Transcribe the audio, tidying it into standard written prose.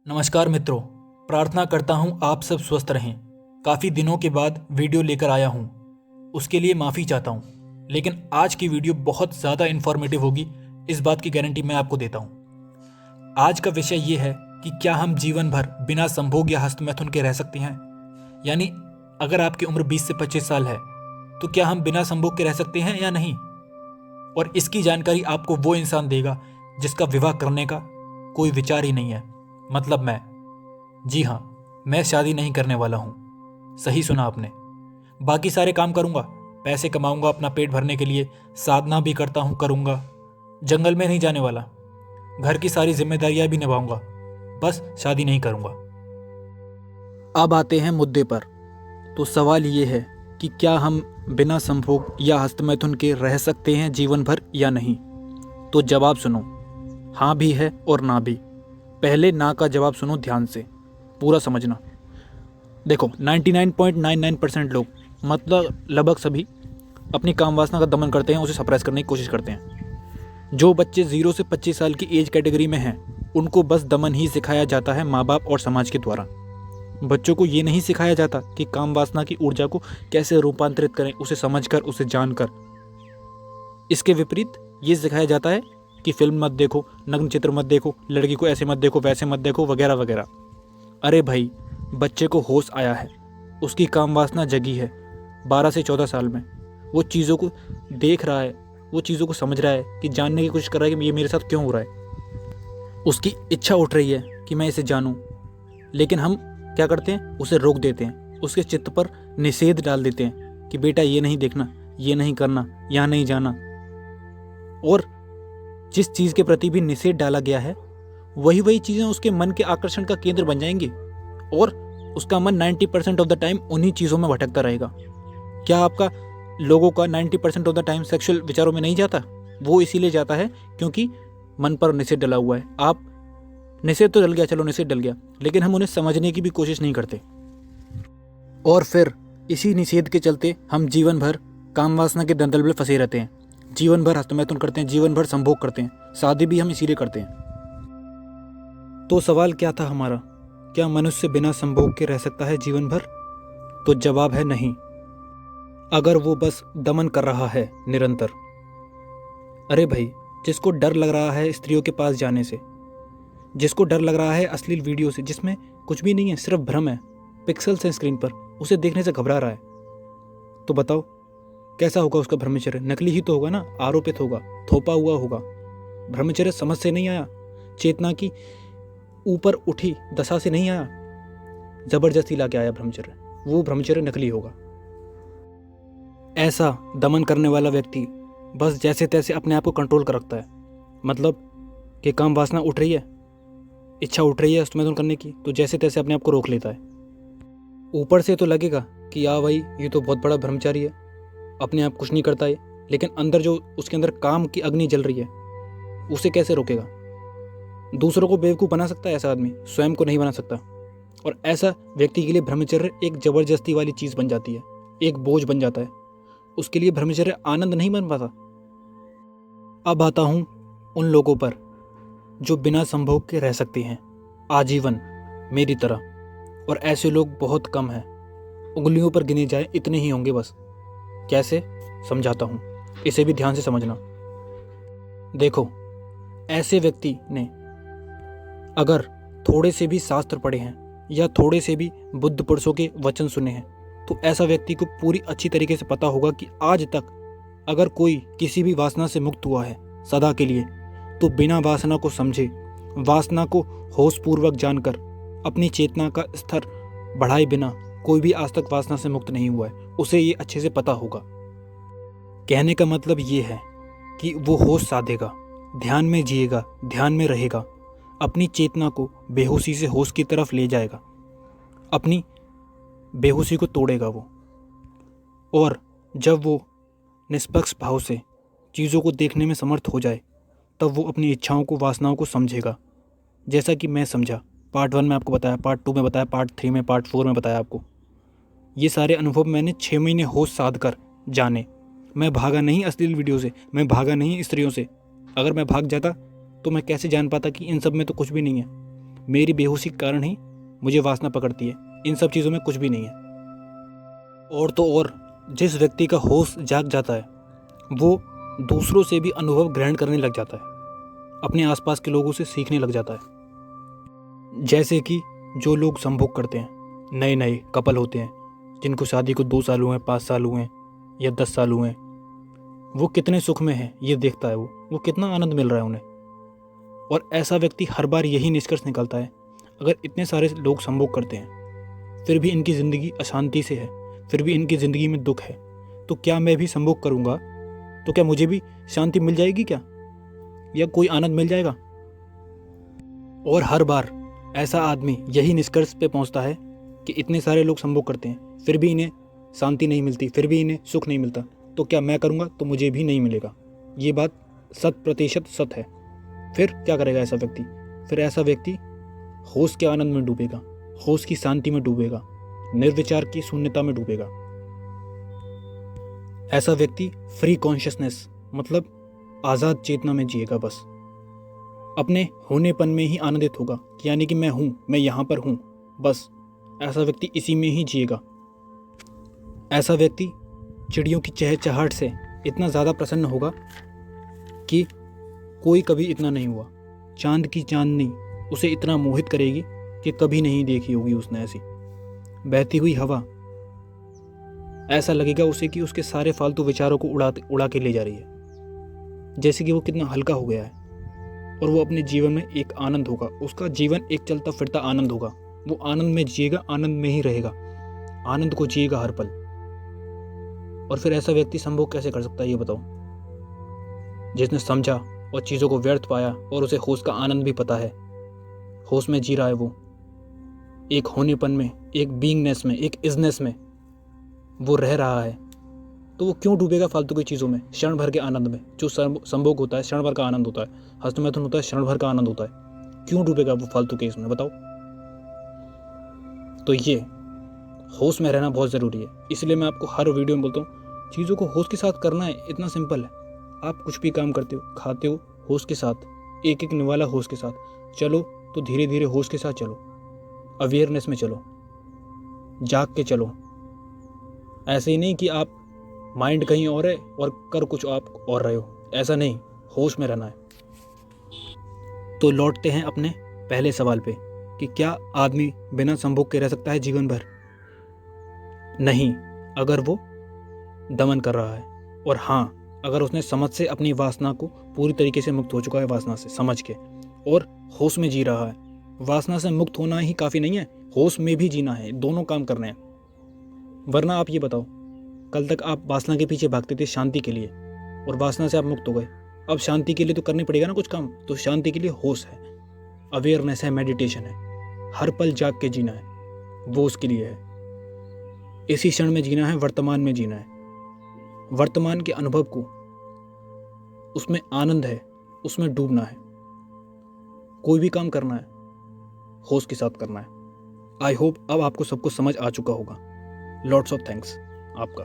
नमस्कार मित्रों। प्रार्थना करता हूँ आप सब स्वस्थ रहें। काफ़ी दिनों के बाद वीडियो लेकर आया हूँ, उसके लिए माफ़ी चाहता हूँ। लेकिन आज की वीडियो बहुत ज़्यादा इन्फॉर्मेटिव होगी, इस बात की गारंटी मैं आपको देता हूँ। आज का विषय ये है कि क्या हम जीवन भर बिना संभोग या हस्तमैथुन के रह सकते हैं। यानी अगर आपकी उम्र 20 से 25 साल है तो क्या हम बिना संभोग के रह सकते हैं या नहीं। और इसकी जानकारी आपको वो इंसान देगा जिसका विवाह करने का कोई विचार ही नहीं है, मतलब मैं। जी हाँ, मैं शादी नहीं करने वाला हूँ। सही सुना आपने। बाकी सारे काम करूँगा, पैसे कमाऊँगा अपना पेट भरने के लिए, साधना भी करता हूँ, करूँगा। जंगल में नहीं जाने वाला, घर की सारी जिम्मेदारियाँ भी निभाऊंगा, बस शादी नहीं करूँगा। अब आते हैं मुद्दे पर। तो सवाल ये है कि क्या हम बिना संभोग या हस्तमैथुन के रह सकते हैं जीवन भर या नहीं। तो जवाब सुनो, हाँ भी है और ना भी। पहले ना का जवाब सुनो ध्यान से, पूरा समझना। देखो 99.99% लोग, मतलब लगभग सभी, अपनी काम वासना का दमन करते हैं, उसे सप्रेस करने की कोशिश करते हैं। जो बच्चे 0 से 25 साल की एज कैटेगरी में हैं उनको बस दमन ही सिखाया जाता है माँ बाप और समाज के द्वारा। बच्चों को ये नहीं सिखाया जाता कि काम वासना की ऊर्जा को कैसे रूपांतरित करें, उसे समझकर, उसे जानकर। इसके विपरीत ये सिखाया जाता है कि फिल्म मत देखो, नग्न चित्र मत देखो, लड़की को ऐसे मत देखो, वैसे मत देखो, वगैरह वगैरह। अरे भाई, बच्चे को होश आया है, उसकी काम वासना जगी है। 12 से 14 साल में वो चीज़ों को देख रहा है, वो चीज़ों को समझ रहा है, कि जानने की कोशिश कर रहा है कि ये मेरे साथ क्यों हो रहा है। उसकी इच्छा उठ रही है कि मैं इसे जानूं। लेकिन हम क्या करते हैं, उसे रोक देते हैं, उसके चित्त पर निषेध डाल देते हैं कि बेटा ये नहीं देखना, ये नहीं करना, यहाँ नहीं जाना। और जिस चीज़ के प्रति भी निषेध डाला गया है वही चीज़ें उसके मन के आकर्षण का केंद्र बन जाएंगी और उसका मन 90% ऑफ द टाइम उन्हीं चीज़ों में भटकता रहेगा। क्या आपका लोगों का 90% ऑफ द टाइम सेक्सुअल विचारों में नहीं जाता? वो इसीलिए जाता है क्योंकि मन पर निषेध डला हुआ है। आप निषेध तो डल गया, चलो निषेध डल गया, लेकिन हम उन्हें समझने की भी कोशिश नहीं करते। और फिर इसी निषेध के चलते हम जीवन भर काम वासना के दलदल में फंसे रहते हैं, जीवन भर हस्तमैथुन करते हैं, जीवन भर संभोग करते हैं, शादी भी हम इसीलिए करते हैं। तो सवाल क्या था हमारा, क्या मनुष्य बिना संभोग के रह सकता है जीवन भर? तो जवाब है नहीं, अगर वो बस दमन कर रहा है निरंतर। अरे भाई, जिसको डर लग रहा है स्त्रियों के पास जाने से, जिसको डर लग रहा है अश्लील वीडियो से जिसमें कुछ भी नहीं है, सिर्फ भ्रम है, पिक्सल्स हैं स्क्रीन पर, उसे देखने से घबरा रहा है, तो बताओ कैसा होगा उसका ब्रह्मचर्य? नकली ही तो होगा ना, आरोपित होगा, थोपा हुआ होगा। ब्रह्मचर्य समझ से नहीं आया, चेतना की ऊपर उठी दशा से नहीं आया, जबरदस्ती लाके आया ब्रह्मचर्य। वो ब्रह्मचर्य नकली होगा। ऐसा दमन करने वाला व्यक्ति बस जैसे तैसे अपने आप को कंट्रोल कर रखता है। मतलब कि काम वासना उठ रही है, इच्छा उठ रही है हस्तमैथुन करने की, तो जैसे तैसे अपने आप को रोक लेता है। ऊपर से तो लगेगा कि या भाई ये तो बहुत बड़ा ब्रह्मचारी है, अपने आप कुछ नहीं करता है, लेकिन अंदर जो उसके अंदर काम की अग्नि जल रही है उसे कैसे रोकेगा? दूसरों को बेवकूफ़ बना सकता है ऐसा आदमी, स्वयं को नहीं बना सकता। और ऐसा व्यक्ति के लिए ब्रह्मचर्य एक जबरदस्ती वाली चीज़ बन जाती है, एक बोझ बन जाता है। उसके लिए ब्रह्मचर्य आनंद नहीं बन पाता। अब आता हूँ उन लोगों पर जो बिना संभोग के रह सकते हैं आजीवन, मेरी तरह। और ऐसे लोग बहुत कम हैं, उंगलियों पर गिने जाए इतने ही होंगे बस। कैसे, समझाता हूँ, इसे भी ध्यान से समझना। देखो, ऐसे व्यक्ति ने अगर थोड़े से भी शास्त्र पढ़े हैं या थोड़े से भी बुद्ध पुरुषों के वचन सुने हैं तो ऐसा व्यक्ति को पूरी अच्छी तरीके से पता होगा कि आज तक अगर कोई किसी भी वासना से मुक्त हुआ है सदा के लिए, तो बिना वासना को समझे, वासना को होशपूर्वक जानकर, अपनी चेतना का स्तर बढ़ाए बिना कोई भी आज तक वासना से मुक्त नहीं हुआ है। उसे ये अच्छे से पता होगा। कहने का मतलब ये है कि वो होश साधेगा, ध्यान में जिएगा, ध्यान में रहेगा, अपनी चेतना को बेहोशी से होश की तरफ ले जाएगा, अपनी बेहोशी को तोड़ेगा वो। और जब वो निष्पक्ष भाव से चीज़ों को देखने में समर्थ हो जाए तब वो अपनी इच्छाओं को, वासनाओं को समझेगा। जैसा कि मैं समझा, पार्ट 1 में आपको बताया, पार्ट 2 में बताया, पार्ट 3 में, पार्ट 4 में बताया आपको। ये सारे अनुभव मैंने 6 महीने होश साध कर जाने। मैं भागा नहीं अश्लील वीडियो से, मैं भागा नहीं स्त्रियों से। अगर मैं भाग जाता तो मैं कैसे जान पाता कि इन सब में तो कुछ भी नहीं है। मेरी बेहोशी के कारण ही मुझे वासना पकड़ती है। इन सब चीज़ों में कुछ भी नहीं है। और तो और जिस व्यक्ति का होश जाग जाता है वो दूसरों से भी अनुभव ग्रहण करने लग जाता है, अपने आसपास के लोगों से सीखने लग जाता है। जैसे कि जो लोग संभोग करते हैं, नए नए कपल होते हैं जिनको शादी को 2 साल हुए हैं, 5 साल हुए हैं या 10 साल हुए हैं, वो कितने सुख में हैं ये देखता है। वो कितना आनंद मिल रहा है उन्हें। और ऐसा व्यक्ति हर बार यही निष्कर्ष निकालता है, अगर इतने सारे लोग संभोग करते हैं फिर भी इनकी ज़िंदगी अशांति से है, फिर भी इनकी ज़िंदगी में दुख है, तो क्या मैं भी संभोग करूँगा तो क्या मुझे भी शांति मिल जाएगी क्या, या कोई आनंद मिल जाएगा। और हर बार ऐसा आदमी यही निष्कर्ष पे पहुंचता है कि इतने सारे लोग संभोग करते हैं फिर भी इन्हें शांति नहीं मिलती, फिर भी इन्हें सुख नहीं मिलता, तो क्या मैं करूंगा तो मुझे भी नहीं मिलेगा। ये बात 100% सत्य है। फिर क्या करेगा ऐसा व्यक्ति? फिर ऐसा व्यक्ति होश के आनंद में डूबेगा, होश की शांति में डूबेगा, निर्विचार की शून्यता में डूबेगा। ऐसा व्यक्ति फ्री कॉन्शियसनेस मतलब आज़ाद चेतना में जिएगा। बस अपने होनेपन में ही आनंदित होगा, यानी कि मैं हूँ, मैं यहाँ पर हूँ। बस ऐसा व्यक्ति इसी में ही जिएगा। ऐसा व्यक्ति चिड़ियों की चहचहाहट से इतना ज़्यादा प्रसन्न होगा कि कोई कभी इतना नहीं हुआ। चांद की चांदनी उसे इतना मोहित करेगी कि कभी नहीं देखी होगी उसने ऐसी। बहती हुई हवा, ऐसा लगेगा उसे कि उसके सारे फालतू विचारों को उड़ा के ले जा रही है, जैसे कि वो कितना हल्का हो गया है। और वो अपने जीवन में एक आनंद होगा, उसका जीवन एक चलता फिरता आनंद होगा। वो आनंद में जिएगा, आनंद में ही रहेगा, आनंद को जिएगा हर पल। और फिर ऐसा व्यक्ति संभोग कैसे कर सकता है ये बताओ? जिसने समझा और चीज़ों को व्यर्थ पाया और उसे होश का आनंद भी पता है, होश में जी रहा है, वो एक होनेपन में, एक बीइंगनेस में, एक इजनेस में वो रह रहा है, तो वो क्यों डूबेगा फालतू की चीज़ों में, क्षण भर के आनंद में। जो संभोग होता है क्षण भर का आनंद होता है, हस्तमैथुन होता है क्षण भर का आनंद होता है, क्यों डूबेगा वो फालतू के इसमें बताओ? तो ये होश में रहना बहुत ज़रूरी है। इसलिए मैं आपको हर वीडियो में बोलता हूँ, चीज़ों को होश के साथ करना है, इतना सिंपल है। आप कुछ भी काम करते हो, खाते हो, होश के साथ, एक एक निवाला होश के साथ चलो, तो धीरे धीरे होश के साथ चलो, अवेयरनेस में चलो, जाग के चलो। ऐसे ही नहीं कि आप माइंड कहीं और है और कर कुछ आप और रहे हो, ऐसा नहीं, होश में रहना है। तो लौटते हैं अपने पहले सवाल पे कि क्या आदमी बिना संभोग के रह सकता है जीवन भर? नहीं, अगर वो दमन कर रहा है, और हाँ, अगर उसने समझ से अपनी वासना को पूरी तरीके से मुक्त हो चुका है, वासना से समझ के, और होश में जी रहा है। वासना से मुक्त होना ही काफ़ी नहीं है, होश में भी जीना है, दोनों काम करने हैं। वरना आप ये बताओ, कल तक आप वासना के पीछे भागते थे शांति के लिए, और वासना से आप मुक्त हो गए, अब शांति के लिए तो करने पड़ेगा ना कुछ काम। तो शांति के लिए होश है, अवेयरनेस है, मेडिटेशन है, हर पल जाग के जीना है, वो उसके लिए है। इसी क्षण में जीना है, वर्तमान में जीना है, वर्तमान के अनुभव को, उसमें आनंद है, उसमें डूबना है। कोई भी काम करना है होश के साथ करना है। आई होप अब आपको सब कुछ समझ आ चुका होगा। लॉट्स ऑफ थैंक्स आपका।